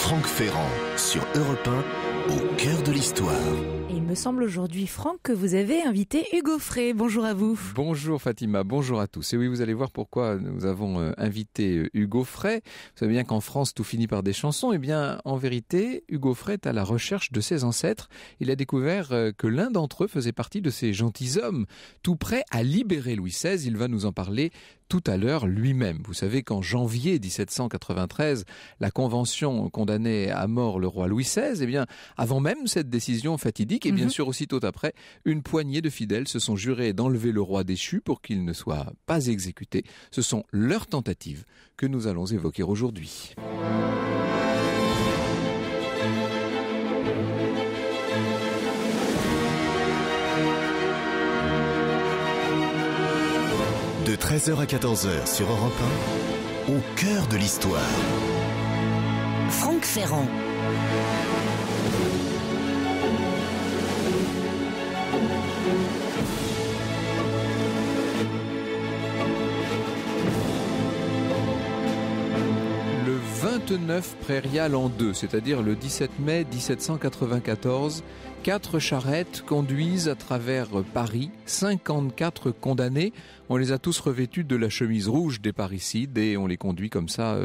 Franck Ferrand sur Europe 1, au cœur de l'histoire. Et il me semble aujourd'hui, Franck, que vous avez invité Hugo Frey. Bonjour à vous. Bonjour Fatima, bonjour à tous. Et oui, vous allez voir pourquoi nous avons invité Hugo Frey. Vous savez bien qu'en France, tout finit par des chansons. Eh bien, en vérité, Hugo Frey est à la recherche de ses ancêtres. Il a découvert que l'un d'entre eux faisait partie de ces gentilshommes, tout prêts à libérer Louis XVI. Il va nous en parler tout à l'heure lui-même. Vous savez qu'en janvier 1793, la Convention condamnait à mort le roi Louis XVI. Eh bien, avant même cette décision fatidique, et bien sûr aussitôt après, une poignée de fidèles se sont jurés d'enlever le roi déchu pour qu'il ne soit pas exécuté. Ce sont leurs tentatives que nous allons évoquer aujourd'hui. De 13h à 14h sur Europe 1, au cœur de l'histoire. Franck Ferrand. Le 29 prairial en 2, c'est-à-dire le 17 mai 1794, 4 charrettes conduisent à travers Paris 54 condamnés. On les a tous revêtus de la chemise rouge des parricides et on les conduit comme ça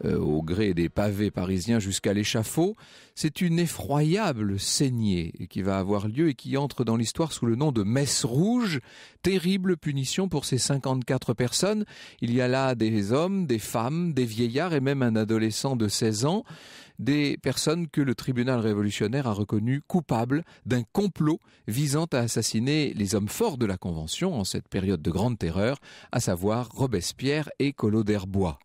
au gré des pavés parisiens jusqu'à l'échafaud. C'est une effroyable saignée qui va avoir lieu et qui entre dans l'histoire sous le nom de messe rouge. Terrible punition pour ces 54 personnes. Il y a là des hommes, des femmes, des vieillards et même un adolescent de 16 ans. Des personnes que le tribunal révolutionnaire a reconnues coupables d'un complot visant à assassiner les hommes forts de la Convention en cette période de grande terreur, à savoir Robespierre et Collot d'Herbois.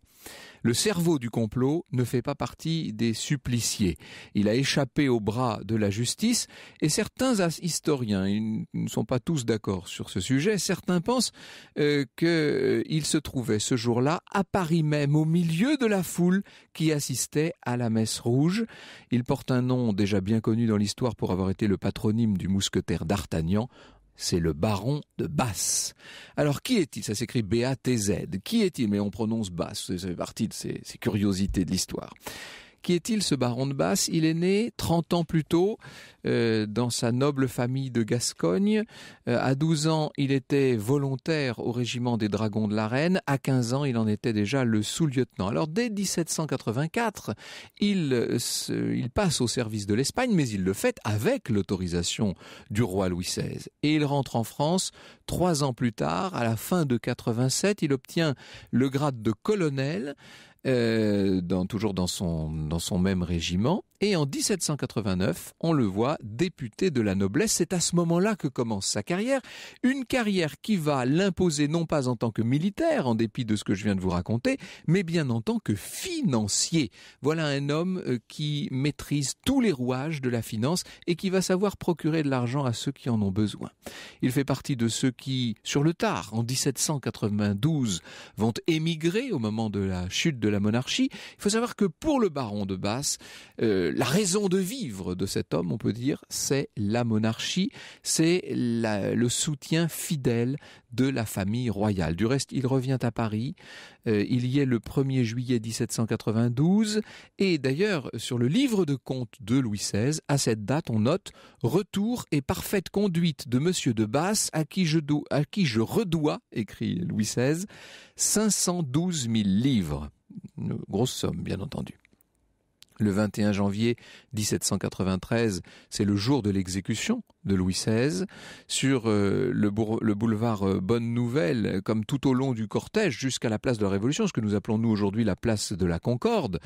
Le cerveau du complot ne fait pas partie des suppliciés. Il a échappé aux bras de la justice et certains historiens, ils ne sont pas tous d'accord sur ce sujet, certains pensent qu'il se trouvait ce jour-là à Paris même, au milieu de la foule qui assistait à la messe rouge. Il porte un nom déjà bien connu dans l'histoire pour avoir été le patronyme du mousquetaire d'Artagnan. C'est le baron de Basse. Alors, qui est-il? Ça s'écrit B-A-T-Z. Qui est-il? Mais on prononce Basse. Ça fait partie de ces curiosités de l'histoire. Qui est-il, ce baron de Basse? Il est né 30 ans plus tôt dans sa noble famille de Gascogne. À 12 ans, il était volontaire au régiment des Dragons de la Reine. À 15 ans, il en était déjà le sous-lieutenant. Alors, dès 1784, il passe au service de l'Espagne, mais il le fait avec l'autorisation du roi Louis XVI. Et il rentre en France 3 ans plus tard, à la fin de 87. Il obtient le grade de colonel, toujours dans son même régiment, et en 1789 on le voit député de la noblesse. C'est à ce moment-là que commence sa carrière, une carrière qui va l'imposer non pas en tant que militaire, en dépit de ce que je viens de vous raconter, mais bien en tant que financier. Voilà un homme qui maîtrise tous les rouages de la finance et qui va savoir procurer de l'argent à ceux qui en ont besoin. Il fait partie de ceux qui, sur le tard, en 1792, vont émigrer au moment de la chute de la monarchie. Il faut savoir que pour le baron de Basse, la raison de vivre de cet homme, on peut dire, c'est la monarchie, c'est le soutien fidèle de la famille royale. Du reste, il revient à Paris, il y est le 1er juillet 1792, et d'ailleurs, sur le livre de comptes de Louis XVI, à cette date, on note « Retour et parfaite conduite de Monsieur de Basse, à qui je redois, écrit Louis XVI, 512 000 livres. » Une grosse somme, bien entendu. Le 21 janvier 1793, c'est le jour de l'exécution de Louis XVI. Sur le boulevard Bonne Nouvelle, comme tout au long du cortège jusqu'à la place de la Révolution, ce que nous appelons nous aujourd'hui la place de la Concorde,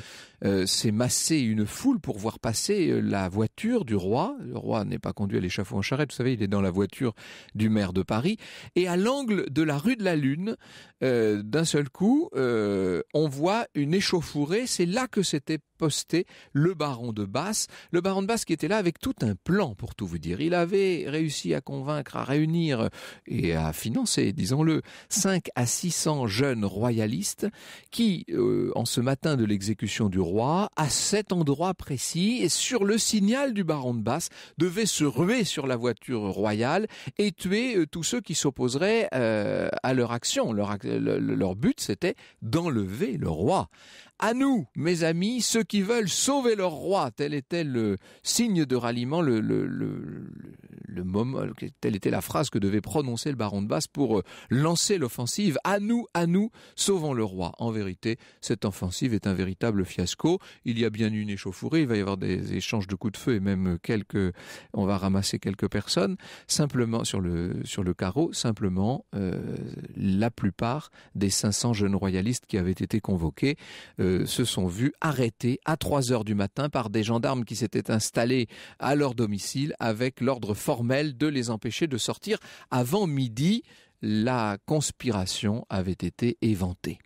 s'est massée une foule pour voir passer la voiture du roi. Le roi n'est pas conduit à l'échafaud en charrette, vous savez, il est dans la voiture du maire de Paris. Et à l'angle de la rue de la Lune, d'un seul coup, on voit une échauffourée. C'est là que s'était posté le baron de Basse. Le baron de Basse qui était là avec tout un plan, pour tout vous dire. Il avait réussi à convaincre, à réunir et à financer, disons-le, 5 à 600 jeunes royalistes qui, en ce matin de l'exécution du roi, à cet endroit précis, et sur le signal du baron de Basse, devaient se ruer sur la voiture royale et tuer tous ceux qui s'opposeraient à leur action. Leur but, c'était d'enlever le roi. À nous, mes amis, ceux qui veulent sauver leur roi. Tel était le signe de ralliement, le moment, telle était la phrase que devait prononcer le baron de Basse pour lancer l'offensive. À nous, sauvons le roi. En vérité, cette offensive est un véritable fiasco. Il y a bien une échauffourée, il va y avoir des échanges de coups de feu et même on va ramasser quelques personnes. Simplement sur le carreau, la plupart des 500 jeunes royalistes qui avaient été convoqués se sont vus arrêtés à 3h du matin par des gendarmes qui s'étaient installés à leur domicile avec l'ordre formel de les empêcher de sortir avant midi. La conspiration avait été éventée.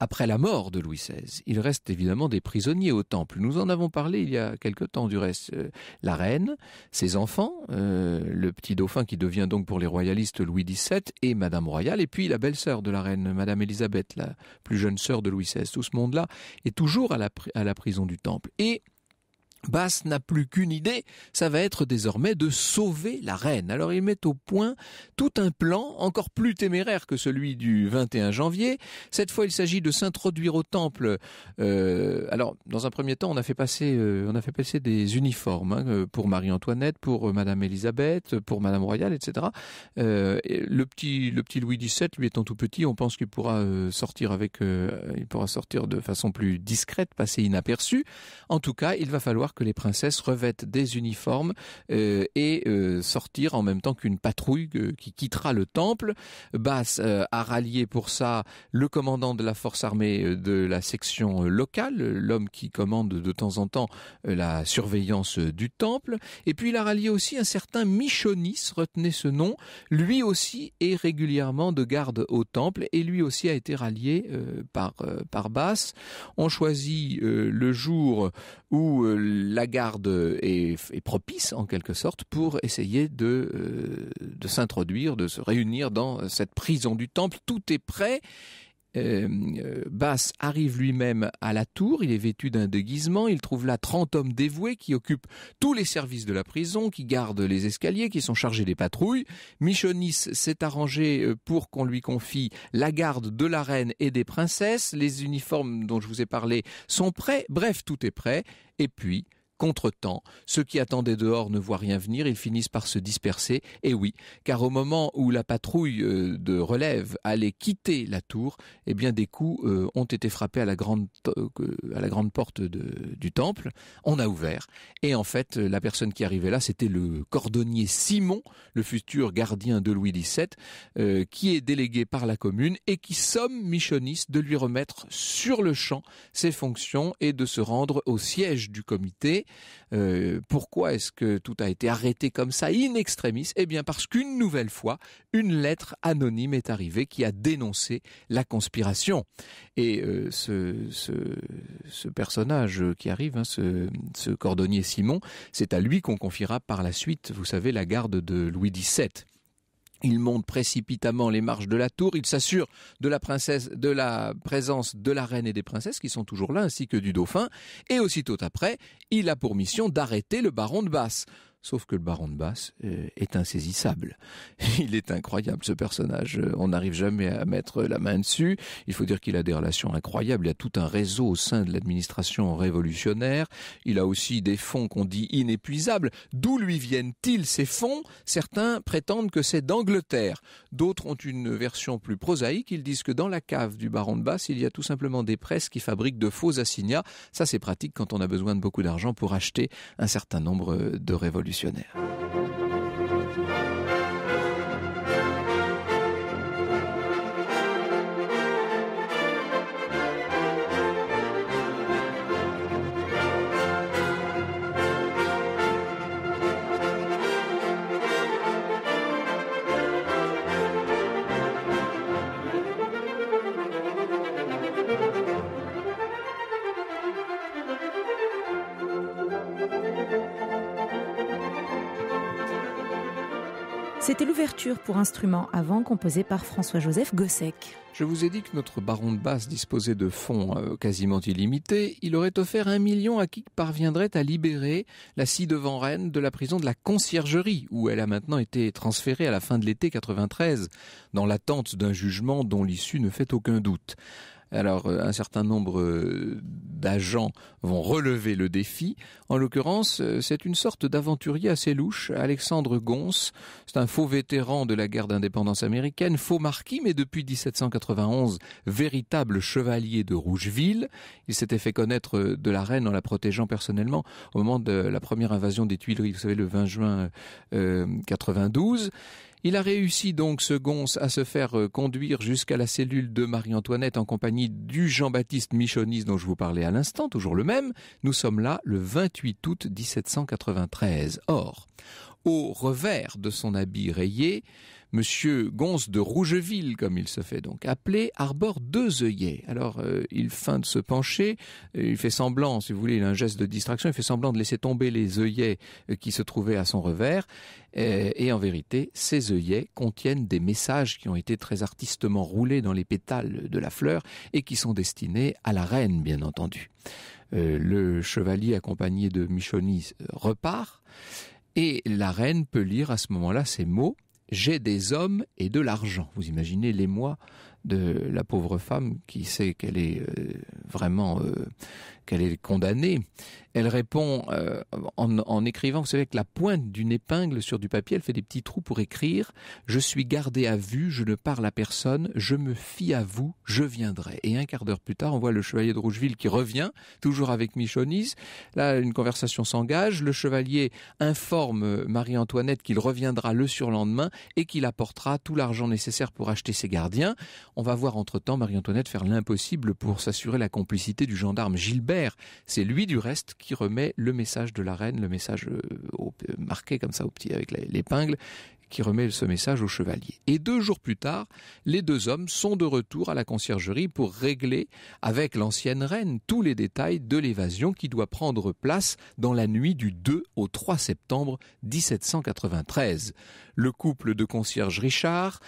Après la mort de Louis XVI, il reste évidemment des prisonniers au Temple. Nous en avons parlé il y a quelque temps du reste. La reine, ses enfants, le petit dauphin qui devient donc pour les royalistes Louis XVII et Madame Royale, et puis la belle-sœur de la reine, Madame Élisabeth, la plus jeune sœur de Louis XVI. Tout ce monde-là est toujours à la prison du Temple. Et Basse n'a plus qu'une idée, ça va être désormais de sauver la reine. Alors il met au point tout un plan encore plus téméraire que celui du 21 janvier. Cette fois, il s'agit de s'introduire au temple. Alors, dans un premier temps, on a fait passer des uniformes pour Marie-Antoinette, pour Madame Élisabeth, pour Madame Royale, etc. Le petit Louis XVII, lui étant tout petit, on pense qu'il pourra sortir de façon plus discrète, passer inaperçu. En tout cas, il va falloir que les princesses revêtent des uniformes et sortir en même temps qu'une patrouille qui quittera le temple. Basse a rallié pour ça le commandant de la force armée de la section locale, l'homme qui commande de temps en temps la surveillance du temple. Et puis il a rallié aussi un certain Michonis, retenez ce nom. Lui aussi est régulièrement de garde au temple et lui aussi a été rallié par Basse. On choisit le jour où la garde est propice en quelque sorte pour essayer de s'introduire, de se réunir dans cette prison du temple. Tout est prêt. Basse arrive lui-même à la tour, il est vêtu d'un déguisement, il trouve là 30 hommes dévoués qui occupent tous les services de la prison, qui gardent les escaliers, qui sont chargés des patrouilles. Michonis s'est arrangé pour qu'on lui confie la garde de la reine et des princesses, les uniformes dont je vous ai parlé sont prêts, bref, tout est prêt. Et puis, contretemps, ceux qui attendaient dehors ne voient rien venir, ils finissent par se disperser. Et oui, car au moment où la patrouille de relève allait quitter la tour, eh bien des coups ont été frappés à la grande porte du temple. On a ouvert. Et en fait, la personne qui arrivait là, c'était le cordonnier Simon, le futur gardien de Louis XVII, qui est délégué par la commune et qui somme Michonis de lui remettre sur le champ ses fonctions et de se rendre au siège du comité. Pourquoi est-ce que tout a été arrêté comme ça in extremis? Eh bien parce qu'une nouvelle fois, une lettre anonyme est arrivée qui a dénoncé la conspiration. Et ce personnage qui arrive, ce cordonnier Simon, c'est à lui qu'on confiera par la suite, vous savez, la garde de Louis XVII. Il monte précipitamment les marches de la tour, il s'assure de la présence de la reine et des princesses qui sont toujours là, ainsi que du dauphin, et aussitôt après, il a pour mission d'arrêter le baron de Basse. Sauf que le baron de Basse est insaisissable. Il est incroyable ce personnage, on n'arrive jamais à mettre la main dessus. Il faut dire qu'il a des relations incroyables, il y a tout un réseau au sein de l'administration révolutionnaire. Il a aussi des fonds qu'on dit inépuisables. D'où lui viennent-ils ces fonds? Certains prétendent que c'est d'Angleterre. D'autres ont une version plus prosaïque, ils disent que dans la cave du baron de Basse, il y a tout simplement des presses qui fabriquent de faux assignats. Ça c'est pratique quand on a besoin de beaucoup d'argent pour acheter un certain nombre de révolutionnaires. C'était l'ouverture pour instruments à vent composée par François-Joseph Gossec. Je vous ai dit que notre baron de Basse disposait de fonds quasiment illimités. Il aurait offert 1 million à qui parviendrait à libérer la ci-devant reine de la prison de la Conciergerie, où elle a maintenant été transférée à la fin de l'été 93, dans l'attente d'un jugement dont l'issue ne fait aucun doute. Alors, un certain nombre d'agents vont relever le défi. En l'occurrence, c'est une sorte d'aventurier assez louche, Alexandre Gons. C'est un faux vétéran de la guerre d'indépendance américaine, faux marquis, mais depuis 1791, véritable chevalier de Rougeville. Il s'était fait connaître de la reine en la protégeant personnellement au moment de la première invasion des Tuileries, vous savez, le 20 juin 92. Il a réussi donc, ce Gons, à se faire conduire jusqu'à la cellule de Marie-Antoinette en compagnie du Jean-Baptiste Michonis dont je vous parlais à l'instant, toujours le même. Nous sommes là le 28 août 1793. Or, au revers de son habit rayé, Monsieur Gons de Rougeville, comme il se fait donc appeler, arbore 2 œillets. Alors, il feint de se pencher, il fait semblant, si vous voulez, il a un geste de distraction, il fait semblant de laisser tomber les œillets qui se trouvaient à son revers. Et en vérité, ces œillets contiennent des messages qui ont été très artistement roulés dans les pétales de la fleur et qui sont destinés à la reine, bien entendu. Le chevalier accompagné de Michonis repart et la reine peut lire à ce moment-là ces mots: « J'ai des hommes et de l'argent ». Vous imaginez l'émoi de la pauvre femme qui sait qu'elle est qu'elle est condamnée. Elle répond en écrivant, vous savez, avec la pointe d'une épingle sur du papier, elle fait des petits trous pour écrire « Je suis gardée à vue, je ne parle à personne, je me fie à vous, je viendrai ». Et un quart d'heure plus tard, on voit le chevalier de Rougeville qui revient, toujours avec Michonis. Là, une conversation s'engage. Le chevalier informe Marie-Antoinette qu'il reviendra le surlendemain et qu'il apportera tout l'argent nécessaire pour acheter ses gardiens. On va voir entre-temps Marie-Antoinette faire l'impossible pour s'assurer la complicité du gendarme Gilbert. C'est lui, du reste, qui remet le message de la reine, le message marqué comme ça au petit avec l'épingle, qui remet ce message au chevalier. Et 2 jours plus tard, les 2 hommes sont de retour à la conciergerie pour régler avec l'ancienne reine tous les détails de l'évasion qui doit prendre place dans la nuit du 2 au 3 septembre 1793. Le couple de concierge Richard,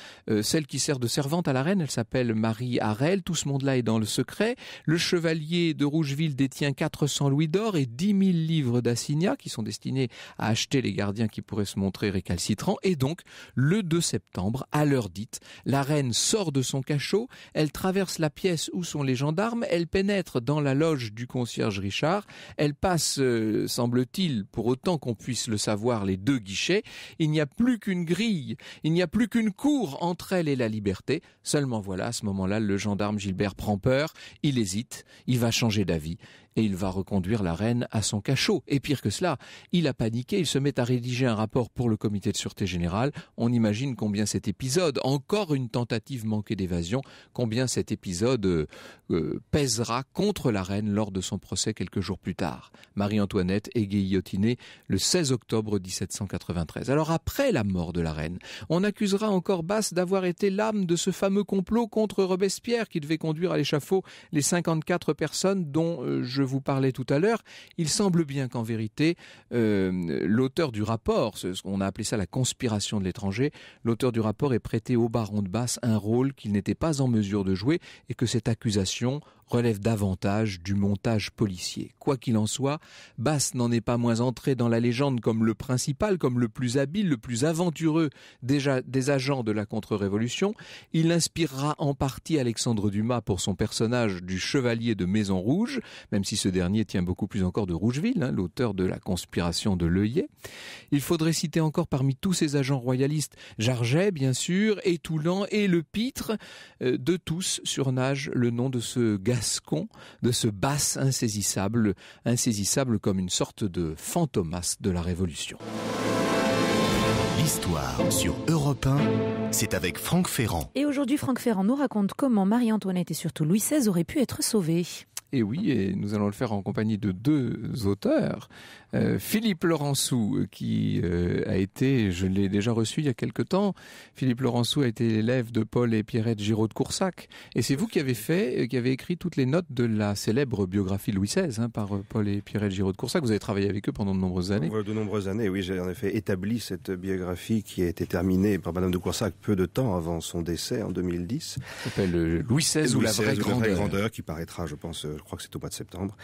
celle qui sert de servante à la reine, elle s'appelle Marie Harel, tout ce monde-là est dans le secret. Le chevalier de Rougeville détient 400 louis d'or et 10 000 livres d'assignats qui sont destinés à acheter les gardiens qui pourraient se montrer récalcitrants. Et donc, le 2 septembre, à l'heure dite, la reine sort de son cachot, elle traverse la pièce où sont les gendarmes, elle pénètre dans la loge du concierge Richard, elle passe, semble-t-il, pour autant qu'on puisse le savoir, les 2 guichets. Il n'y a plus qu'une grille, il n'y a plus qu'une cour entre elle et la liberté. Seulement voilà, à ce moment-là, le gendarme Gilbert prend peur, il hésite, il va changer d'avis et il va reconduire la reine à son cachot. Et pire que cela, il a paniqué, il se met à rédiger un rapport pour le comité de sûreté générale. On imagine combien cet épisode, encore une tentative manquée d'évasion, combien cet épisode pèsera contre la reine lors de son procès quelques jours plus tard. Marie-Antoinette est guillotinée le 16 octobre 1793. Alors après la mort de la reine, on accusera encore Basse d'avoir été l'âme de ce fameux complot contre Robespierre qui devait conduire à l'échafaud les 54 personnes dont je vous parlais tout à l'heure. Il semble bien qu'en vérité, l'auteur du rapport, on a appelé ça la conspiration de l'étranger, l'auteur du rapport ait prêté au baron de Basse un rôle qu'il n'était pas en mesure de jouer et que cette accusation relève davantage du montage policier. Quoi qu'il en soit, Basse n'en est pas moins entré dans la légende comme le principal, comme le plus habile, le plus aventureux des agents de la contre-révolution. Il inspirera en partie Alexandre Dumas pour son personnage du chevalier de Maison Rouge, même si ce dernier tient beaucoup plus encore de Rougeville, l'auteur de la conspiration de l'œillet. Il faudrait citer encore parmi tous ces agents royalistes Jarget, bien sûr, et Toulan et Le Pitre. De tous surnage le nom de ce Gascon, de ce Basse insaisissable comme une sorte de fantomas de la Révolution. L'histoire sur Europe 1, c'est avec Franck Ferrand. Et aujourd'hui, Franck Ferrand nous raconte comment Marie-Antoinette et surtout Louis XVI auraient pu être sauvés. Et oui, et nous allons le faire en compagnie de 2 auteurs. Philippe Laurençou, qui a été, je l'ai déjà reçu il y a quelque temps, Philippe Laurençou a été l'élève de Paul et Pierrette Giraud de Coursac. Et c'est vous qui avez écrit toutes les notes de la célèbre biographie de Louis XVI, par Paul et Pierrette Giraud de Coursac. Vous avez travaillé avec eux pendant de nombreuses années. De nombreuses années, oui. J'ai en effet établi cette biographie qui a été terminée par Madame de Coursac peu de temps avant son décès en 2010. Ça s'appelle Louis XVI ou la vraie grandeur, qui paraîtra, je crois que c'est au mois de septembre.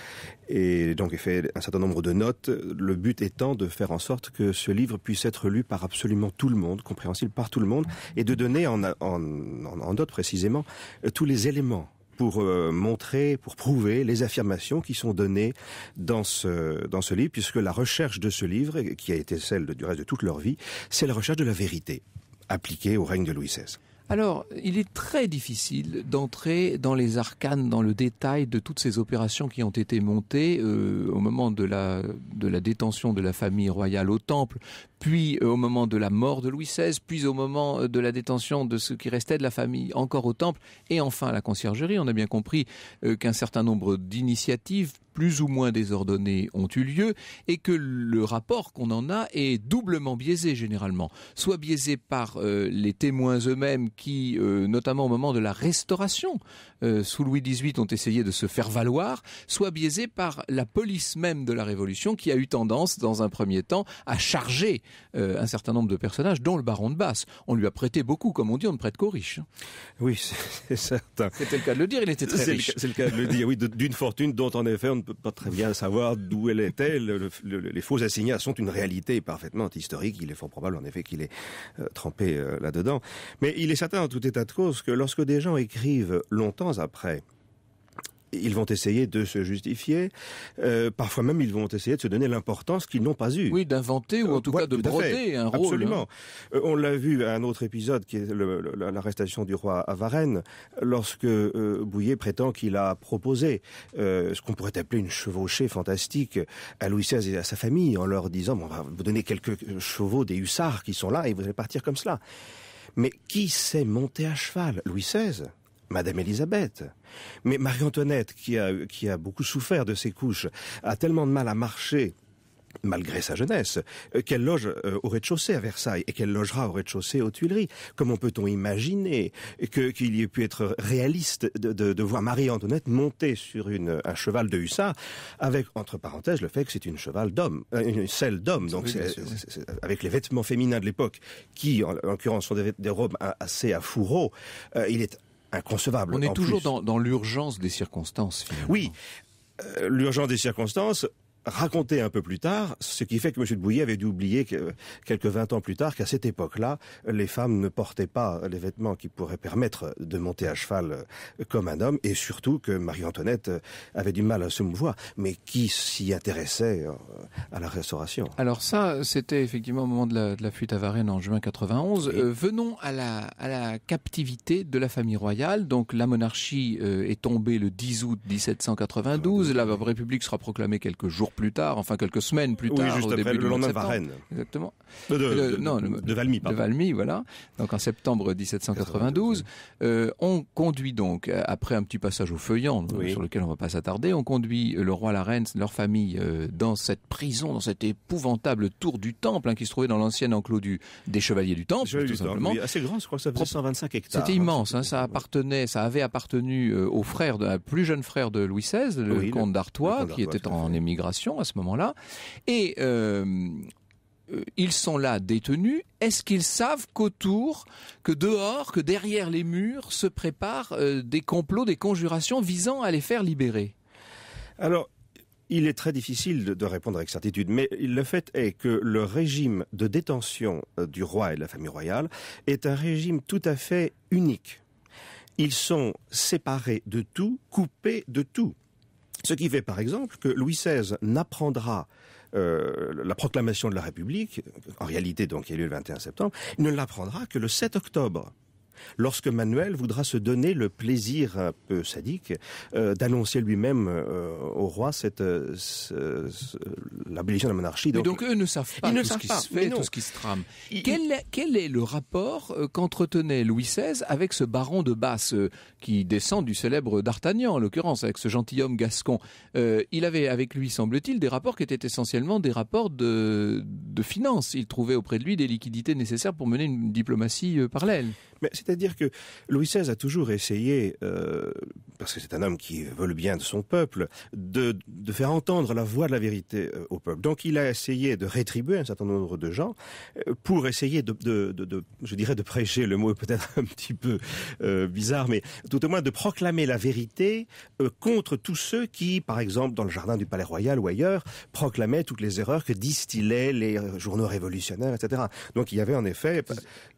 Et donc, il fait un certain nombre de notes. Le but étant de faire en sorte que ce livre puisse être lu par absolument tout le monde, compréhensible par tout le monde, et de donner en note précisément tous les éléments pour montrer, pour prouver les affirmations qui sont données dans ce livre, puisque la recherche de ce livre, qui a été celle du reste de toute leur vie, c'est la recherche de la vérité appliquée au règne de Louis XVI. Alors, il est très difficile d'entrer dans les arcanes, dans le détail de toutes ces opérations qui ont été montées au moment de la détention de la famille royale au Temple, puis au moment de la mort de Louis XVI, puis au moment de la détention de ce qui restait de la famille encore au Temple, et enfin à la Conciergerie. On a bien compris qu'un certain nombre d'initiatives plus ou moins désordonnées ont eu lieu et que le rapport qu'on en a est doublement biaisé généralement. Soit biaisé par les témoins eux-mêmes qui, notamment au moment de la Restauration, sous Louis XVIII, ont essayé de se faire valoir, soit biaisé par la police même de la Révolution qui a eu tendance, dans un premier temps, à charger un certain nombre de personnages, dont le baron de Basse. On lui a prêté beaucoup, comme on dit, on ne prête qu'aux riches. Oui, c'est certain. C'était le cas de le dire, il était très riche. C'est le cas de le dire, oui, d'une fortune dont en effet on ne peut pas très bien savoir d'où elle était. Les faux assignats sont une réalité parfaitement historique. Il est fort probable en effet qu'il est trempé là-dedans. Mais il est certain en tout état de cause que lorsque des gens écrivent longtemps après, ils vont essayer de se justifier. Parfois même, ils vont essayer de se donner l'importance qu'ils n'ont pas eue. Oui, d'inventer ou en tout cas de broder un rôle. Absolument. On l'a vu à un autre épisode qui est l'arrestation du roi à Varennes, lorsque Bouillet prétend qu'il a proposé ce qu'on pourrait appeler une chevauchée fantastique à Louis XVI et à sa famille, en leur disant on va vous donner quelques chevaux des hussards qui sont là et vous allez partir comme cela. Mais qui sait monter à cheval? Louis XVI? Madame Élisabeth. Mais Marie-Antoinette, qui a beaucoup souffert de ses couches, a tellement de mal à marcher, malgré sa jeunesse, qu'elle loge au rez-de-chaussée à Versailles et qu'elle logera au rez-de-chaussée aux Tuileries. Comment peut-on imaginer qu'il y ait pu être réaliste de voir Marie-Antoinette monter sur un cheval de hussard, avec, entre parenthèses, le fait que c'est une cheval d'homme, une selle d'homme, donc oui, c'est avec les vêtements féminins de l'époque, qui, en l'occurrence, sont des robes assez à fourreau, il est inconcevable. On est toujours dans l'urgence des circonstances, finalement. Oui, l'urgence des circonstances, raconté un peu plus tard, ce qui fait que M. de Bouillet avait dû oublier que, quelques 20 ans plus tard, qu'à cette époque-là, les femmes ne portaient pas les vêtements qui pourraient permettre de monter à cheval comme un homme, et surtout que Marie-Antoinette avait du mal à se mouvoir. Mais qui s'y intéressait à la Restauration? Alors ça, c'était effectivement au moment de la fuite à Varennes en juin 91. Oui. Venons à la captivité de la famille royale. Donc la monarchie est tombée le 10 août 1792. La République sera proclamée quelques jours plus tard, enfin quelques semaines plus tard, juste au après, début le lendemain de septembre. Varennes. Exactement. De Valmy, pardon. De Valmy, voilà. Donc en septembre 1792, on conduit donc, après un petit passage au feuillant, sur lequel on ne va pas s'attarder, on conduit le roi, la reine, leur famille dans cette prison, dans cette épouvantable tour du Temple, qui se trouvait dans l'ancien enclos des Chevaliers du Temple, tout simplement. Oui, assez grand, je crois que ça faisait 125 hectares. C'était immense, ça avait appartenu au frère, un plus jeune frère de Louis XVI, le comte d'Artois, qui était en émigration à ce moment-là. Et ils sont là détenus. Est-ce qu'ils savent que derrière les murs, se préparent des complots, des conjurations visant à les faire libérer? Alors, il est très difficile de répondre avec certitude, mais le fait est que le régime de détention du roi et de la famille royale est un régime tout à fait unique. Ils sont séparés de tout, coupés de tout. Ce qui fait par exemple que Louis XVI n'apprendra la proclamation de la République, en réalité donc qui a lieu le 21 septembre, il ne l'apprendra que le 7 octobre. Lorsque Manuel voudra se donner le plaisir un peu sadique d'annoncer lui-même au roi l'abolition de la monarchie. Donc eux ne savent pas tout ce qui se fait, tout ce qui se trame. Quel est le rapport qu'entretenait Louis XVI avec ce baron de Basse qui descend du célèbre d'Artagnan, en l'occurrence, avec ce gentilhomme gascon? Il avait avec lui, semble-t-il, des rapports qui étaient essentiellement des rapports de finances. Il trouvait auprès de lui des liquidités nécessaires pour mener une diplomatie parallèle. Mais c'est-à-dire que Louis XVI a toujours essayé, parce que c'est un homme qui veut le bien de son peuple, de faire entendre la voix de la vérité au peuple. Donc il a essayé de rétribuer un certain nombre de gens pour essayer je dirais de prêcher, le mot est peut-être un petit peu bizarre, mais tout au moins de proclamer la vérité contre tous ceux qui, par exemple, dans le jardin du Palais Royal ou ailleurs, proclamaient toutes les erreurs que distillaient les journaux révolutionnaires, etc. Donc il y avait en effet...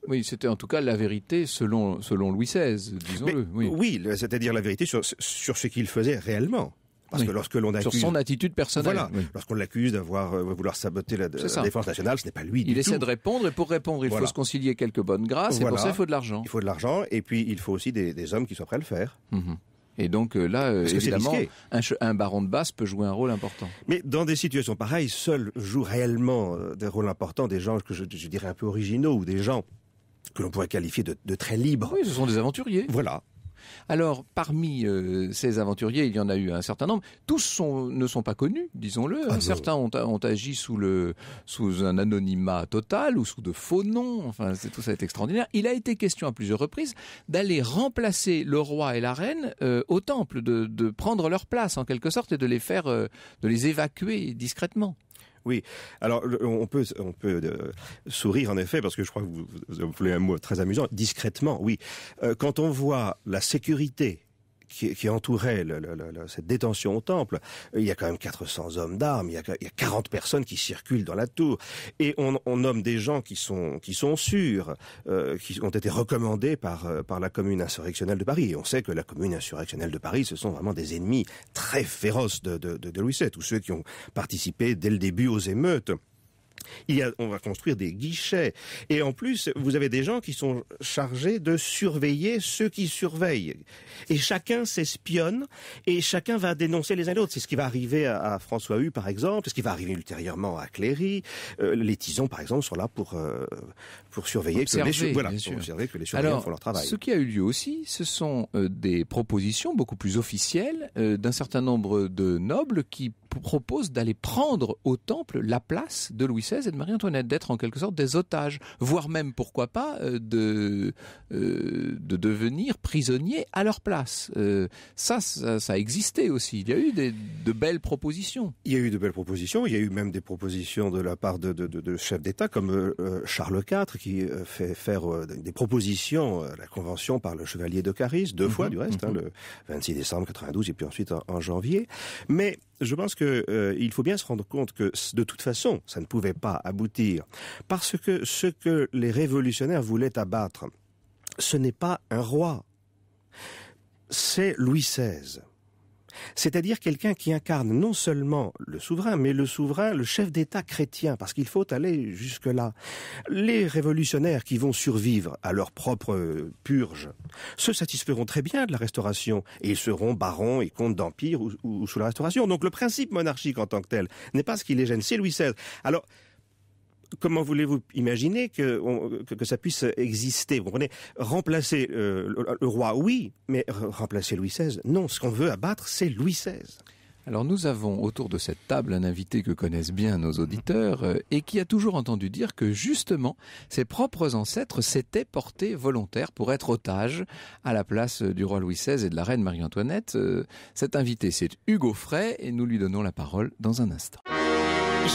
Oui, c'était en tout cas la vérité selon Louis XVI, disons-le. Oui, c'est-à-dire la vérité sur ce qu'il faisait réellement. Parce que lorsque l'on accuse... Sur son attitude personnelle. Voilà. Lorsqu'on l'accuse d'avoir vouloir saboter la défense nationale, ce n'est pas lui du tout. Il essaie de répondre, et pour répondre, il faut se concilier quelques bonnes grâces, et pour ça, il faut de l'argent. Il faut de l'argent, et puis il faut aussi des hommes qui soient prêts à le faire. Et donc là, évidemment, un baron de Basse peut jouer un rôle important. Mais dans des situations pareilles, seuls jouent réellement des rôles importants des gens que je dirais un peu originaux, ou des gens que l'on pourrait qualifier de très libres. Oui, ce sont des aventuriers. Voilà. Alors, parmi ces aventuriers, il y en a eu un certain nombre. Tous ne sont pas connus, disons-le. Certains ont agi sous un anonymat total ou sous de faux noms. Enfin, tout ça est extraordinaire. Il a été question à plusieurs reprises d'aller remplacer le roi et la reine au temple, de prendre leur place en quelque sorte et de les évacuer discrètement. Oui, alors on peut sourire en effet, parce que je crois que vous employez un mot très amusant, discrètement, oui. Quand on voit la sécurité qui entourait cette détention au temple, il y a quand même 400 hommes d'armes, il y a 40 personnes qui circulent dans la tour, et on nomme des gens qui sont sûrs, qui ont été recommandés par la commune insurrectionnelle de Paris. Et on sait que la commune insurrectionnelle de Paris, ce sont vraiment des ennemis très féroces de Louis VII, tous ceux qui ont participé dès le début aux émeutes. On va construire des guichets. Et en plus, vous avez des gens qui sont chargés de surveiller ceux qui surveillent. Et chacun s'espionne et chacun va dénoncer les uns les autres. C'est ce qui va arriver à François Hue, par exemple. C'est ce qui va arriver ultérieurement à Cléry. Les Tisons, par exemple, sont là pour surveiller que les surveillants font leur travail. Ce qui a eu lieu aussi, ce sont des propositions beaucoup plus officielles d'un certain nombre de nobles qui proposent d'aller prendre au temple la place de Louis XVI et de Marie-Antoinette, d'être en quelque sorte des otages, voire même, pourquoi pas, de devenir prisonniers à leur place. Ça a existé aussi. Il y a eu de belles propositions. Il y a eu de belles propositions. Il y a eu même des propositions de la part de chefs d'État comme Charles IV qui fait faire des propositions à la Convention par le chevalier de Caris, deux fois du reste, le 26 décembre 92 et puis ensuite en janvier. Mais je pense il faut bien se rendre compte que de toute façon, ça ne pouvait pas aboutir. Parce que ce que les révolutionnaires voulaient abattre, ce n'est pas un roi, c'est Louis XVI. C'est-à-dire quelqu'un qui incarne non seulement le souverain, mais le souverain, le chef d'État chrétien, parce qu'il faut aller jusque-là. Les révolutionnaires qui vont survivre à leur propre purge se satisferont très bien de la Restauration, et ils seront barons et comtes d'empire ou sous la Restauration. Donc le principe monarchique en tant que tel n'est pas ce qui les gêne, c'est Louis XVI. Alors, comment voulez-vous imaginer que ça puisse exister? Vous comprenez? Remplacer le roi, oui, mais remplacer Louis XVI, non. Ce qu'on veut abattre, c'est Louis XVI. Alors nous avons autour de cette table un invité que connaissent bien nos auditeurs et qui a toujours entendu dire que justement ses propres ancêtres s'étaient portés volontaires pour être otages à la place du roi Louis XVI et de la reine Marie-Antoinette. Cet invité, c'est Hugo Frey et nous lui donnons la parole dans un instant.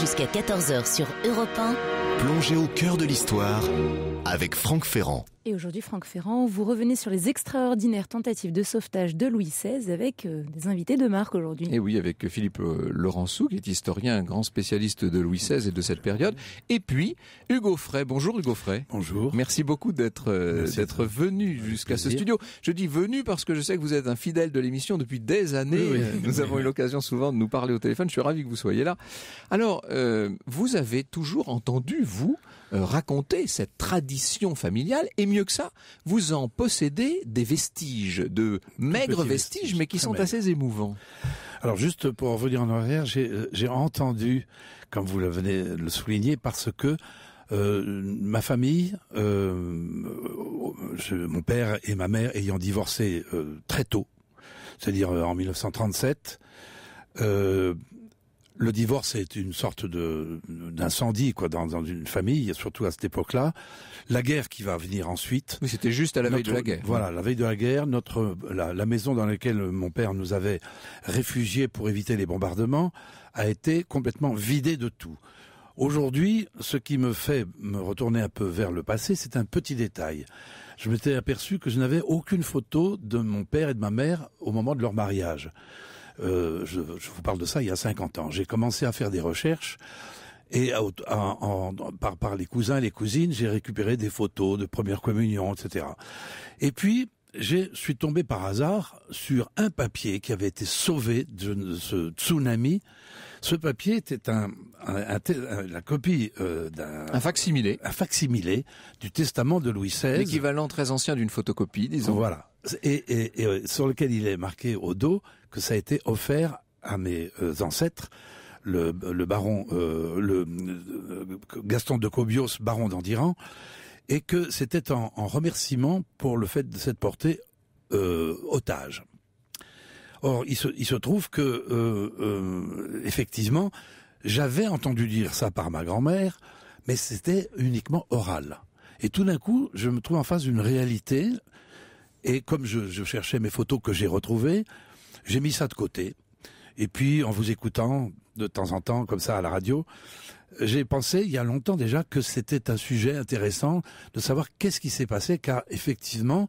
Jusqu'à 14h sur Europe 1. Plongez au cœur de l'histoire avec Franck Ferrand. Et aujourd'hui, Franck Ferrand, vous revenez sur les extraordinaires tentatives de sauvetage de Louis XVI avec des invités de marque aujourd'hui. Et oui, avec Philippe Laurençou, qui est historien, un grand spécialiste de Louis XVI et de cette période. Et puis, Hugo Frey. Bonjour Hugo Frey. Bonjour. Merci beaucoup d'être venu jusqu'à ce studio. Je dis venu parce que je sais que vous êtes un fidèle de l'émission depuis des années. Oui. Nous avons eu l'occasion souvent de nous parler au téléphone. Je suis ravi que vous soyez là. Alors, vous avez toujours entendu, vous, raconter cette tradition familiale, et mieux que ça, vous en possédez des vestiges, de maigres vestiges, mais qui sont assez émouvants. Alors juste pour revenir en arrière, j'ai entendu, comme vous venez de le souligner, parce que ma famille, mon père et ma mère ayant divorcé très tôt, c'est-à-dire en 1937, le divorce est une sorte d'incendie dans une famille, surtout à cette époque-là. La guerre qui va venir ensuite. Oui, c'était juste à la veille de la guerre. Voilà, la veille de la guerre, la maison dans laquelle mon père nous avait réfugiés pour éviter les bombardements a été complètement vidée de tout. Aujourd'hui, ce qui me fait me retourner un peu vers le passé, c'est un petit détail. Je m'étais aperçu que je n'avais aucune photo de mon père et de ma mère au moment de leur mariage. Je vous parle de ça il y a 50 ans. J'ai commencé à faire des recherches Et par les cousins et les cousines, j'ai récupéré des photos de première communion, etc. Et puis, je suis tombé par hasard sur un papier qui avait été sauvé de ce tsunami. Ce papier était la copie un facsimilé du testament de Louis XVI. L'équivalent très ancien d'une photocopie, disons. Voilà. Et sur lequel il est marqué au dos que ça a été offert à mes ancêtres, le baron, Gaston de Cobios, baron d'Andiran, et que c'était en remerciement pour le fait de s'être porté otage. Or, il se trouve que, effectivement, j'avais entendu dire ça par ma grand-mère, mais c'était uniquement oral. Et tout d'un coup, je me trouve en face d'une réalité, et comme je cherchais mes photos que j'ai retrouvées, j'ai mis ça de côté. Et puis, en vous écoutant de temps en temps, comme ça, à la radio, j'ai pensé, il y a longtemps déjà, que c'était un sujet intéressant de savoir qu'est-ce qui s'est passé, car effectivement,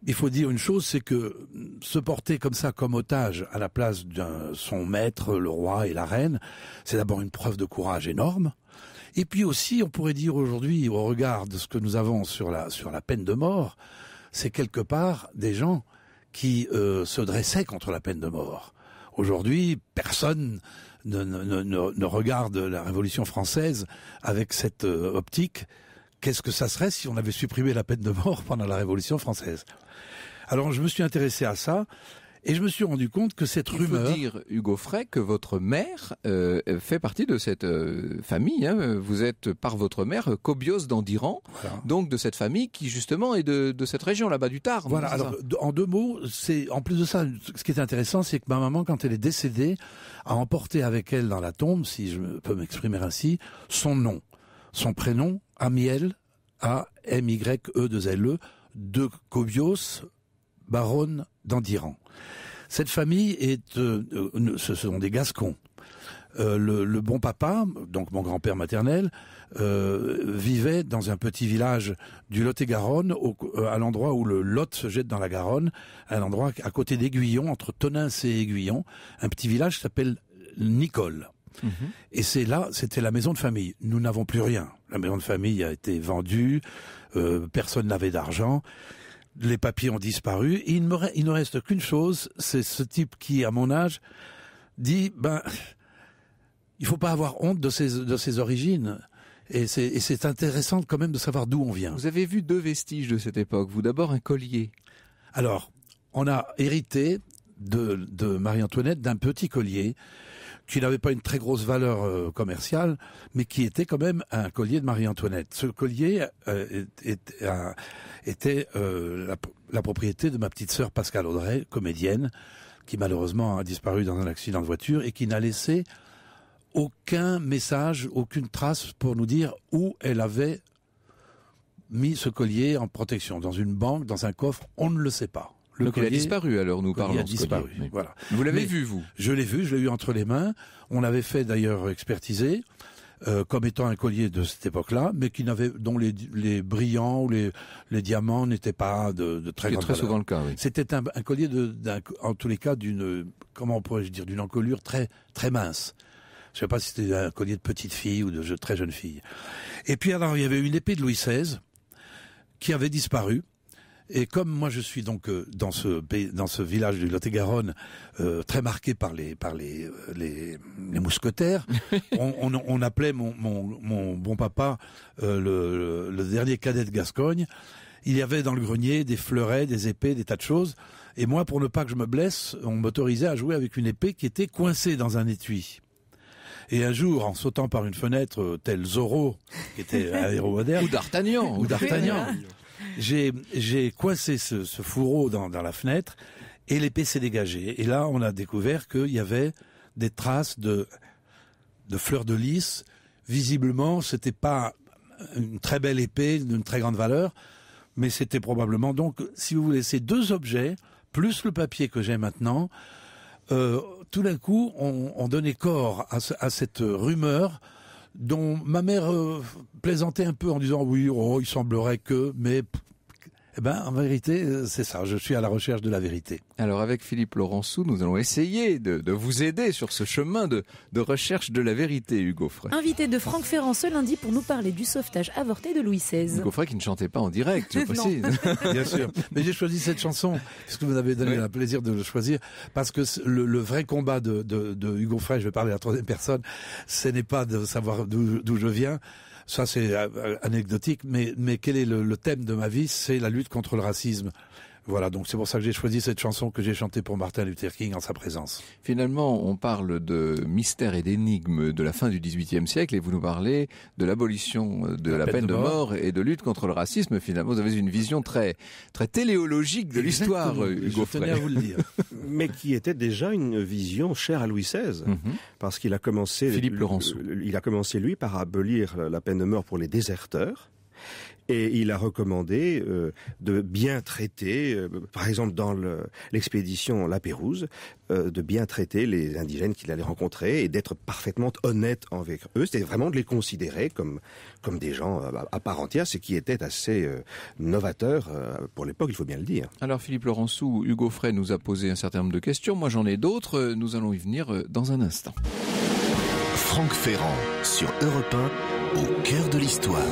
il faut dire une chose, c'est que se porter comme ça, comme otage, à la place de son maître, le roi et la reine, c'est d'abord une preuve de courage énorme. Et puis aussi, on pourrait dire aujourd'hui, au regard de ce que nous avons sur la peine de mort, c'est quelque part des gens qui se dressaient contre la peine de mort. Aujourd'hui, personne ne regarde la Révolution française avec cette optique. Qu'est-ce que ça serait si on avait supprimé la peine de mort pendant la Révolution française? Alors, je me suis intéressé à ça et je me suis rendu compte que cette rumeur... Il faut dire, Hugo Frey, que votre mère fait partie de cette famille. Hein. Vous êtes, par votre mère, Cobios d'Andiran, voilà. Donc de cette famille qui, justement, est de cette région là-bas du Tarn. Voilà, alors, en 2 mots, en plus de ça, ce qui est intéressant, c'est que ma maman, quand elle est décédée, a emporté avec elle dans la tombe, si je peux m'exprimer ainsi, son nom, son prénom, Amiel, A-M-Y-E-2-L-E, de Cobios, baronne d'Andiran. Cette famille ce sont des Gascons. Le bon papa, donc mon grand-père maternel, vivait dans un petit village du Lot-et-Garonne, à l'endroit où le Lot se jette dans la Garonne, à l'endroit à côté d'Aiguillon, entre Tonins et Aiguillon, un petit village qui s'appelle Nicole. Mmh. Et c'était la maison de famille. Nous n'avons plus rien. La maison de famille a été vendue, personne n'avait d'argent. Les papiers ont disparu. Et il ne reste qu'une chose, c'est ce type qui, à mon âge, dit, il faut pas avoir honte de ses origines. Et c'est intéressant quand même de savoir d'où on vient. Vous avez vu 2 vestiges de cette époque. Vous, d'abord, un collier. Alors, on a hérité de Marie-Antoinette d'un petit collier qui n'avait pas une très grosse valeur commerciale, mais qui était quand même un collier de Marie-Antoinette. Ce collier était la propriété de ma petite sœur Pascale Audrey, comédienne, qui malheureusement a disparu dans un accident de voiture et qui n'a laissé aucun message, aucune trace pour nous dire où elle avait mis ce collier en protection. Dans une banque, dans un coffre, on ne le sait pas. Le collier a disparu, alors nous parlons. Il a disparu, voilà. Vous l'avez vu, vous? Je l'ai vu, je l'ai eu entre les mains. On l'avait fait d'ailleurs expertiser comme étant un collier de cette époque-là, mais dont les brillants ou les diamants n'étaient pas de très grande valeur. C'est très souvent le cas, oui. C'était un collier en tous les cas comment pourrais-je dire, d'une encolure très très mince. Je ne sais pas si c'était un collier de petite fille ou de très jeune fille. Et puis alors il y avait une épée de Louis XVI qui avait disparu. Et comme moi je suis donc dans ce village du Lot-et-Garonne très marqué par les mousquetaires, on appelait mon bon papa le dernier cadet de Gascogne. Il y avait dans le grenier des fleurets, des épées, des tas de choses. Et moi, pour ne pas que je me blesse, on m'autorisait à jouer avec une épée qui était coincée dans un étui. Et un jour, en sautant par une fenêtre, tel Zorro, qui était aéromoderne, ou D'Artagnan, j'ai coincé ce fourreau dans la fenêtre et l'épée s'est dégagée. Et là, on a découvert qu'il y avait des traces de fleurs de lys. Visiblement, c'était pas une très belle épée d'une très grande valeur, mais c'était probablement donc, si vous voulez, ces 2 objets plus le papier que j'ai maintenant. Tout d'un coup, on donnait corps à cette rumeur dont ma mère plaisantait un peu en disant oui, il semblerait que, mais en vérité, c'est ça, je suis à la recherche de la vérité. Alors avec Philippe Laurençoux, nous allons essayer de vous aider sur ce chemin de recherche de la vérité, Hugo Frey. Invité de Franck Ferrand ce lundi pour nous parler du sauvetage avorté de Louis XVI. Hugo Frey qui ne chantait pas en direct, je précise. Bien sûr. Mais j'ai choisi cette chanson, puisque vous m'avez donné le plaisir de le choisir, parce que le vrai combat de Hugo Frey, je vais parler à la troisième personne, ce n'est pas de savoir d'où je viens. Ça, c'est anecdotique, mais quel est le thème de ma vie? C'est la lutte contre le racisme. Voilà, donc c'est pour ça que j'ai choisi cette chanson que j'ai chantée pour Martin Luther King en sa présence. Finalement, on parle de mystères et d'énigmes de la fin du XVIIIe siècle et vous nous parlez de l'abolition de la peine de mort et de lutte contre le racisme. Finalement, vous avez une vision très, très téléologique de l'histoire, Hugo Frey. Je tenais à vous le dire. Mais qui était déjà une vision chère à Louis XVI, parce qu'il a commencé... Philippe Laurençoux. Il a commencé, lui, par abolir la peine de mort pour les déserteurs. Et il a recommandé de bien traiter, par exemple dans l'expédition La Pérouse, de bien traiter les indigènes qu'il allait rencontrer et d'être parfaitement honnête avec eux. C'était vraiment de les considérer comme des gens à part entière, ce qui était assez novateur pour l'époque, il faut bien le dire. Alors Philippe Laurençoux, Hugo Frey nous a posé un certain nombre de questions. Moi j'en ai d'autres. Nous allons y venir dans un instant. Franck Ferrand sur Europe 1, au cœur de l'histoire.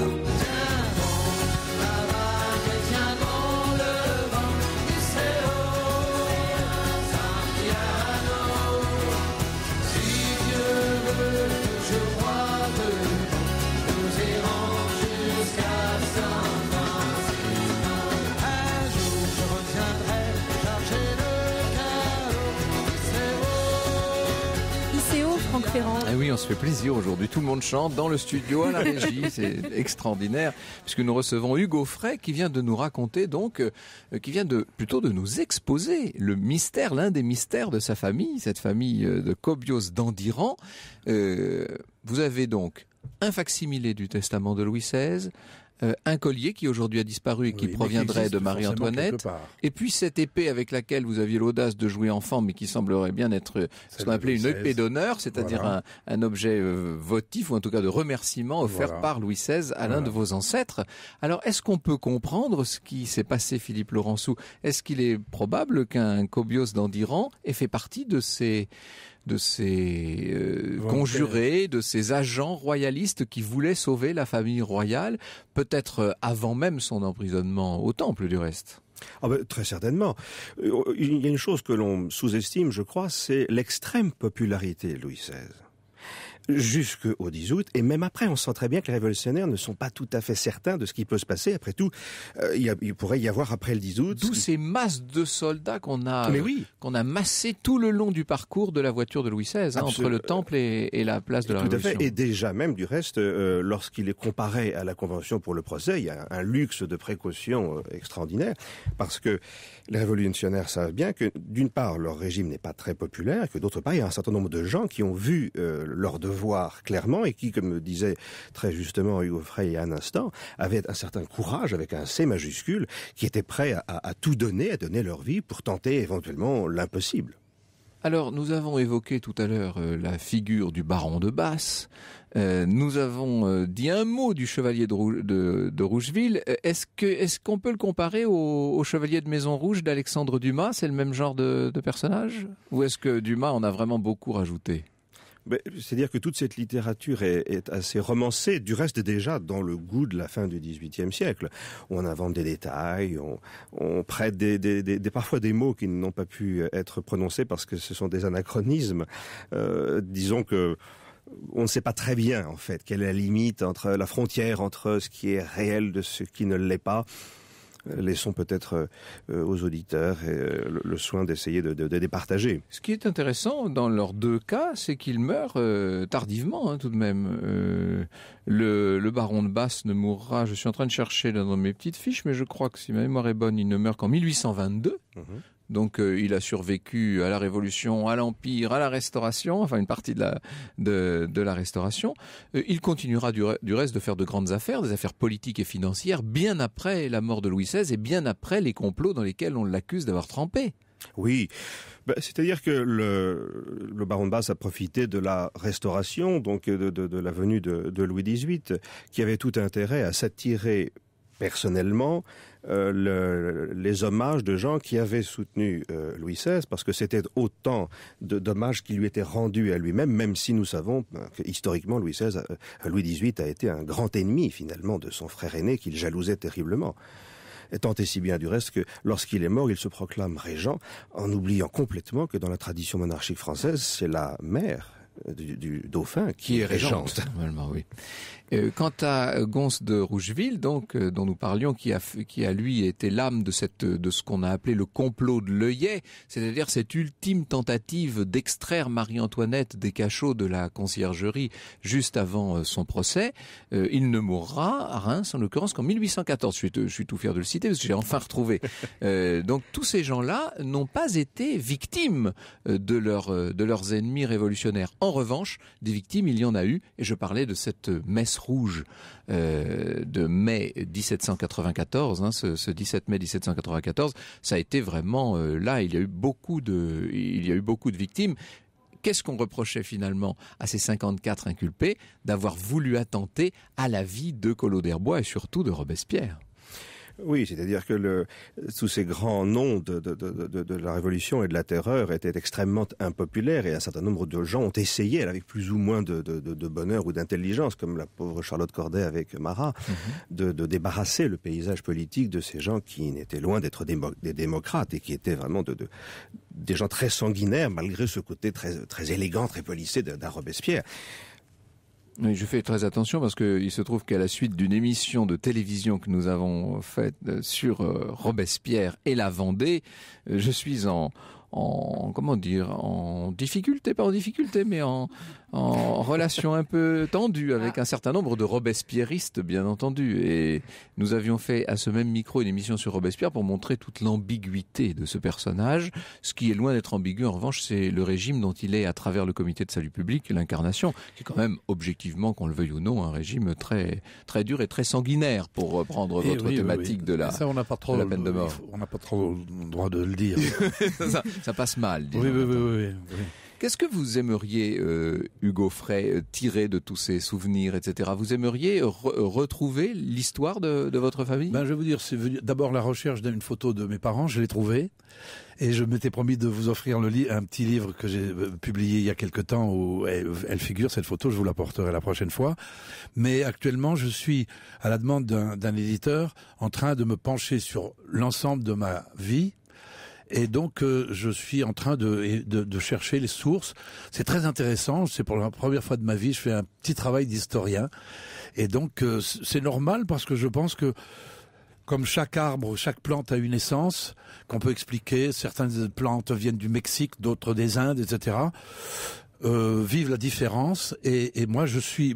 Et oui, on se fait plaisir aujourd'hui. Tout le monde chante dans le studio, à la régie. C'est extraordinaire, puisque nous recevons Hugo Frey qui vient de nous raconter, qui vient plutôt de nous exposer le mystère, l'un des mystères de sa famille, cette famille de Kobios d'Andiran. Vous avez donc un facsimilé du testament de Louis XVI, un collier qui aujourd'hui a disparu et qui proviendrait de Marie-Antoinette, et puis cette épée avec laquelle vous aviez l'audace de jouer enfant, mais qui semblerait bien être ce qu'on appelait une épée d'honneur, c'est-à-dire un objet votif, ou en tout cas de remerciement offert par Louis XVI à l'un de vos ancêtres. Alors, est-ce qu'on peut comprendre ce qui s'est passé, Philippe Laurençoux? Est-ce qu'il est probable qu'un Kobios d'Andiran ait fait partie de ces conjurés, de ces agents royalistes qui voulaient sauver la famille royale, peut-être avant même son emprisonnement au Temple du reste? Très certainement. Il y a une chose que l'on sous-estime, je crois, c'est l'extrême popularité de Louis XVI. Jusqu'au 10 août, et même après, on sent très bien que les révolutionnaires ne sont pas tout à fait certains de ce qui peut se passer. Après tout, il pourrait y avoir après le 10 août... D'où ces masses de soldats qu'on a massés tout le long du parcours de la voiture de Louis XVI, entre le Temple et la place de la Révolution. Tout à fait, et déjà même, du reste, lorsqu'il est comparé à la Convention pour le procès, il y a un luxe de précaution extraordinaire, parce que les révolutionnaires savent bien que, d'une part, leur régime n'est pas très populaire, que d'autre part, il y a un certain nombre de gens qui ont vu leur devoir clairement et qui, comme disait très justement Hugo Frey il y a un instant, avaient un certain courage avec un C majuscule, qui étaient prêts à tout donner, à donner leur vie pour tenter éventuellement l'impossible. Alors, nous avons évoqué tout à l'heure la figure du baron de Basse. Nous avons dit un mot du chevalier de Rougeville. Est-ce qu'on peut le comparer au chevalier de Maison Rouge d'Alexandre Dumas? C'est le même genre de personnage? Ou est-ce que Dumas en a vraiment beaucoup rajouté? C'est-à-dire que toute cette littérature est assez romancée, du reste déjà dans le goût de la fin du XVIIIe siècle. On invente des détails, on prête parfois des mots qui n'ont pas pu être prononcés parce que ce sont des anachronismes. Disons que on ne sait pas très bien, en fait, quelle est la limite entre la frontière entre ce qui est réel de ce qui ne l'est pas. Laissons peut-être aux auditeurs le soin d'essayer de départager. Ce qui est intéressant dans leurs deux cas, c'est qu'ils meurent tardivement, tout de même. Le baron de Basse ne mourra, je suis en train de chercher dans mes petites fiches, mais je crois que si ma mémoire est bonne, il ne meurt qu'en 1822. Donc il a survécu à la Révolution, à l'Empire, à la Restauration, enfin une partie de la Restauration. Il continuera du reste de faire de grandes affaires, des affaires politiques et financières, bien après la mort de Louis XVI et bien après les complots dans lesquels on l'accuse d'avoir trempé. Oui, c'est-à-dire que le baron de Basse a profité de la Restauration, donc de la venue de Louis XVIII, qui avait tout intérêt à s'attirer personnellement les hommages de gens qui avaient soutenu Louis XVI, parce que c'était autant d'hommages qui lui étaient rendus à lui-même, même si nous savons que historiquement Louis XVIII a été un grand ennemi finalement de son frère aîné qu'il jalousait terriblement. Et tant et si bien du reste que lorsqu'il est mort, il se proclame régent, en oubliant complètement que dans la tradition monarchique française, c'est la mère du dauphin qui est régente. Normalement, oui. Quant à Gons de Rougeville, donc dont nous parlions, qui a lui été l'âme de ce qu'on a appelé le complot de l'œillet, c'est-à-dire cette ultime tentative d'extraire Marie-Antoinette des cachots de la conciergerie juste avant son procès, il ne mourra à Reims en l'occurrence qu'en 1814. Je suis tout fier de le citer parce que j'ai enfin retrouvé. Donc tous ces gens-là n'ont pas été victimes de leurs ennemis révolutionnaires. En revanche, des victimes, il y en a eu, et je parlais de cette messe rouge de mai 1794, ce 17 mai 1794, ça a été vraiment là, il y a eu beaucoup de victimes. Qu'est-ce qu'on reprochait finalement à ces 54 inculpés? D'avoir voulu attenter à la vie de Collot d'Herbois et surtout de Robespierre. Oui, c'est-à-dire que tous ces grands noms de la Révolution et de la Terreur étaient extrêmement impopulaires et un certain nombre de gens ont essayé, avec plus ou moins de bonheur ou d'intelligence, comme la pauvre Charlotte Corday avec Marat, de débarrasser le paysage politique de ces gens qui n'étaient loin d'être des démocrates et qui étaient vraiment des gens très sanguinaires, malgré ce côté très, très élégant, très policé d'un Robespierre. Oui, je fais très attention parce qu'il se trouve qu'à la suite d'une émission de télévision que nous avons faite sur Robespierre et la Vendée, je suis en difficulté, pas en difficulté, mais en relation un peu tendue avec un certain nombre de robespierristes, bien entendu. Et nous avions fait à ce même micro une émission sur Robespierre pour montrer toute l'ambiguïté de ce personnage. Ce qui est loin d'être ambigu, en revanche, c'est le régime dont il est, à travers le comité de salut public, l'incarnation, qui est quand même, objectivement, qu'on le veuille ou non, un régime très, très dur et très sanguinaire, pour reprendre votre thématique de la peine de mort. On n'a pas trop le droit de le dire. Ça passe mal. Oui. Qu'est-ce que vous aimeriez, Hugo Frey, tirer de tous ces souvenirs, etc. Vous aimeriez retrouver l'histoire de votre famille? Je vais vous dire, c'est d'abord la recherche d'une photo de mes parents, je l'ai trouvée. Et je m'étais promis de vous offrir un petit livre que j'ai publié il y a quelque temps où elle figure, cette photo, je vous l'apporterai la prochaine fois. Mais actuellement, je suis, à la demande d'un éditeur, en train de me pencher sur l'ensemble de ma vie. Et donc, je suis en train de chercher les sources. C'est très intéressant. C'est pour la première fois de ma vie, je fais un petit travail d'historien. Et donc, c'est normal parce que je pense que, comme chaque arbre, chaque plante a une essence, qu'on peut expliquer. Certaines plantes viennent du Mexique, d'autres des Indes, etc. Vive la différence. Et moi,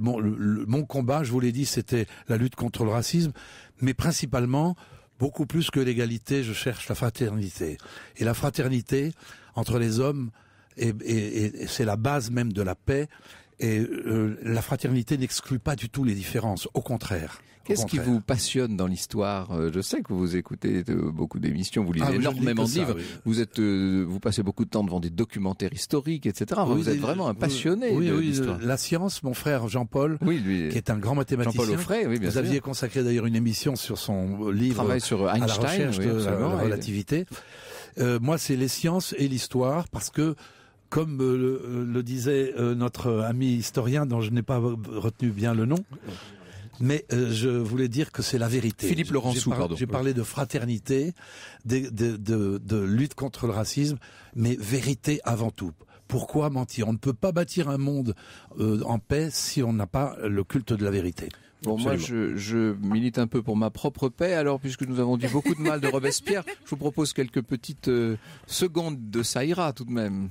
mon combat, je vous l'ai dit, c'était la lutte contre le racisme, mais principalement, beaucoup plus que l'égalité, je cherche la fraternité. Et la fraternité entre les hommes, et c'est la base même de la paix. Et la fraternité n'exclut pas du tout les différences, au contraire. Qu'est-ce qui vous passionne dans l'histoire? Je sais que vous écoutez beaucoup d'émissions, vous lisez énormément de livres, oui. Vous passez beaucoup de temps devant des documentaires historiques, etc. Vous êtes vraiment un passionné de l'histoire. La science, mon frère Jean-Paul, qui est un grand mathématicien. Jean-Paul Offray, oui, bien sûr. Vous aviez consacré d'ailleurs une émission sur son livre travail sur Einstein, à la recherche de la relativité. Moi, c'est les sciences et l'histoire, parce que comme le disait notre ami historien, dont je n'ai pas retenu bien le nom, mais je voulais dire que c'est la vérité. Philippe Laurençou, pardon. J'ai parlé de fraternité, de lutte contre le racisme, mais vérité avant tout. Pourquoi mentir? On ne peut pas bâtir un monde en paix si on n'a pas le culte de la vérité. Bon, absolument. Moi, je milite un peu pour ma propre paix. Alors, puisque nous avons dit beaucoup de mal de Robespierre, je vous propose quelques petites secondes de ça ira tout de même.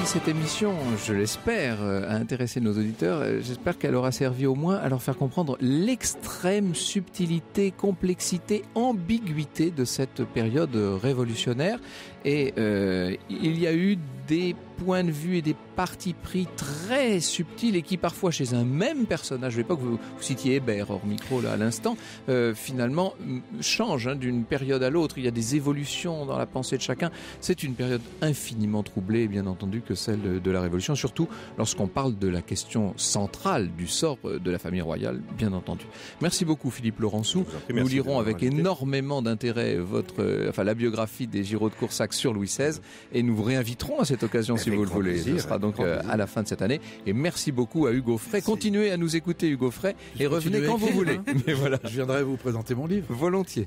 cette émission, je l'espère, a intéressé nos auditeurs, j'espère qu'elle aura servi au moins à leur faire comprendre l'extrême subtilité, complexité, ambiguïté de cette période révolutionnaire. Et il y a eu des points de vue et des partis pris très subtils et qui parfois chez un même personnage, je ne vais pas que vous citiez Hébert hors micro là à l'instant, finalement changent d'une période à l'autre. Il y a des évolutions dans la pensée de chacun. C'est une période infiniment troublée, bien entendu, que celle de la Révolution, surtout lorsqu'on parle de la question centrale du sort de la famille royale, bien entendu. Merci beaucoup Philippe Laurençoux. Nous lirons avec énormément d'intérêt la biographie des Giraud de Coursac sur Louis XVI et nous vous réinviterons à cette occasion si vous le voulez. Ce sera donc à la fin de cette année. Et merci beaucoup à Hugo Frey. Continuez à nous écouter Hugo Frey et revenez quand vous voulez. Mais voilà. Je viendrai vous présenter mon livre. Volontiers.